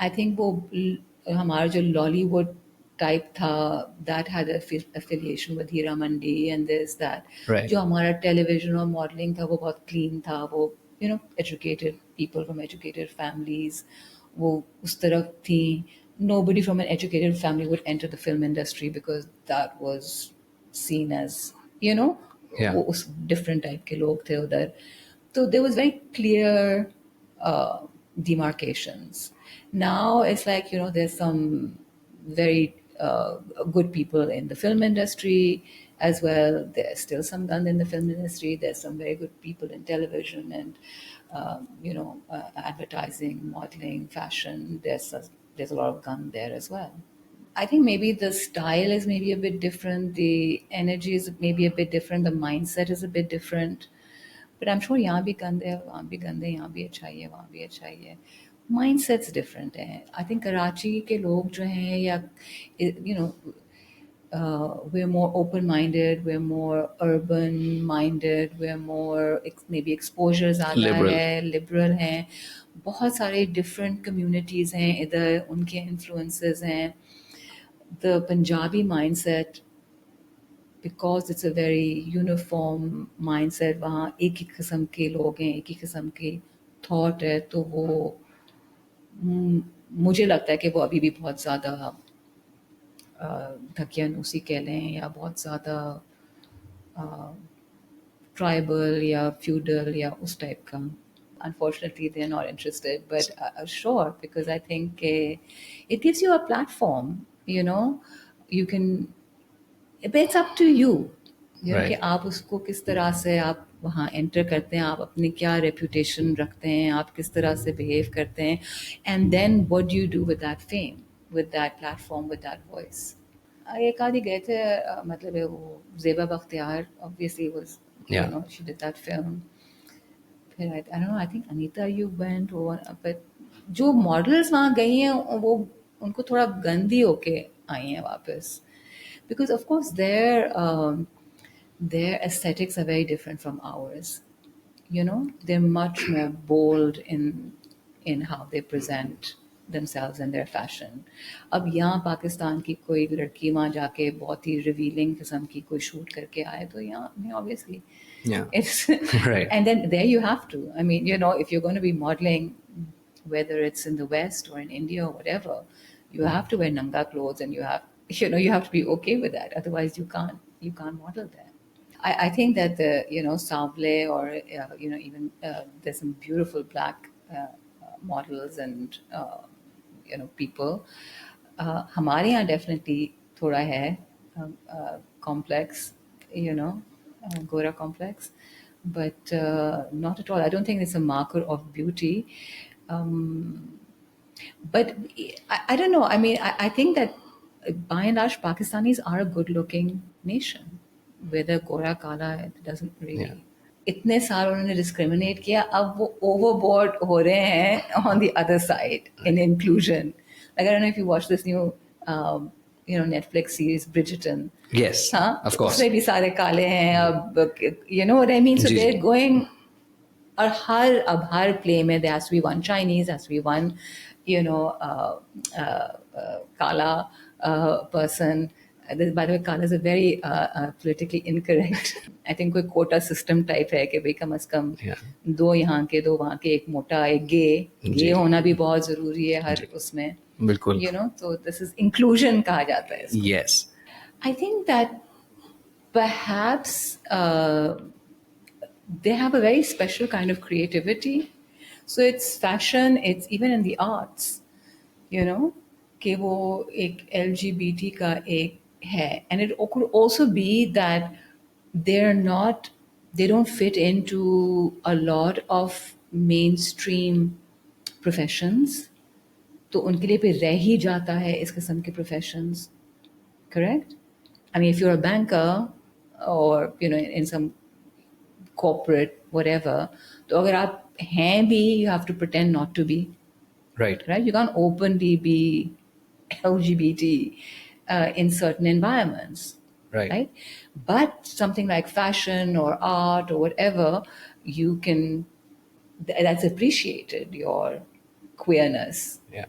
I think वो हमारा जो लॉलीवुड टाइप था, that had affiliation with Heera Mandi and this that. Right. जो हमारा टेलीविजन और मॉडलिंग था वो बहुत क्लीन था, वो educated people from educated families वो उस तरफ थी. Nobody from an educated family would enter the film industry because that was seen as, Yeah. वो उस different type के लोग थे उधर. So there was very clear demarcations. Now it's like, there's some very good people in the film industry as well. There's still some gun in the film industry. There's some very good people in television and, advertising, modeling, fashion. There's a lot of gun there as well. I think maybe the style is maybe a bit different. The energy is maybe a bit different. The mindset is a bit different. But I'm sure यहाँ भी गंदे है, वहाँ भी गंदे, यहाँ भी अच्छाई है, वहाँ भी अच्छाई है. Mindsets different हैं. I think कराची के लोग जो हैं या we're more open-minded, we're more urban-minded, we're more maybe exposure ज़्यादा Liberal. है, liberal हैं. बहुत सारे different communities हैं इधर, उनके influences हैं. The Punjabi mindset, because it's a very uniform mindset, वहाँ एक ही किस्म के लोग हैं, एक ही किस्म के thought है, तो वो मुझे लगता है कि वो अभी भी बहुत ज़्यादा धकियानूसी कह लें या बहुत ज़्यादा ट्राइबल या फ्यूडल या उस टाइप का. Unfortunately, they're not interested, but sure, because I think it gives you a platform, you can, but it's up to you, Right. कि आप उसको किस तरह से आप वहाँ एंटर करते हैं, आप अपनी क्या रेपुटेशन रखते हैं, आप किस तरह से बिहेव करते हैं, and then what do you do with that fame, with that platform, with that voice. एक आधी गए थे, मतलब वो Zeba Bakhtiyar obviously was, Yeah. she did that film. फिर I don't know, I think Anita you went, but जो models वहाँ गई हैं वो उनको थोड़ा गंदी होके आई हैं वापस, because of course their aesthetics are very different from ours. They're much more bold in how they present themselves and their fashion. अब यहाँ पाकिस्तान की कोई लड़की वहाँ जाके बहुत ही रिवीलिंग किस्म की कोई शूट करके आए तो यहाँ obviously Yeah. it's Right. and then there you have to. I mean, if you're going to be modeling, whether it's in the West or in India or whatever, you have to wear nanga clothes and you have to be okay with that. Otherwise, you can't model there. I think that the Savle or even there's some beautiful black models and people. हमारे यहाँ definitely थोड़ा है complex, Gora complex, but not at all. I don't think it's a marker of beauty. But I don't know. I mean, I think that by and large, Pakistanis are a good-looking nation. Whether Gora Kala, it doesn't really. Yeah. इतने साल उन्होंने discriminate किया, अब वो overboard हो रहे हैं on the other side in inclusion. Like I don't know if you watch this new Netflix series Bridgerton. Yes. हाँ, Of course. उसमें भी सारे काले हैं अब, you know what I mean? So ji, they're ji. going. और अब हर play में there has to be one Chinese, has to be one Kala person. By the way, Kala is a very politically incorrect. I think कोई quota system type है कि भाई कम से कम Yeah. दो यहाँ के, दो वहाँ के, एक मोटा, एक गे जी. होना भी बहुत जरूरी है हर उसमें. बिल्कुल. So this is inclusion कहा जाता है इसको. Yes. I think that perhaps they have a very special kind of creativity. So it's fashion, it's even in the arts, कि वो एक LGBT का एक है. And it could also be that they don't fit into a lot of mainstream professions. तो उनके लिए पे रह ही जाता है इस किस्म के professions. Correct? I mean, if you're a banker or, in some corporate, whatever, तो अगर आप हैं भी, you have to pretend not to be. Right. Right? You can't openly be LGBT in certain environments. Right. But something like fashion or art or whatever, you can, that's appreciated, your queerness. Yeah.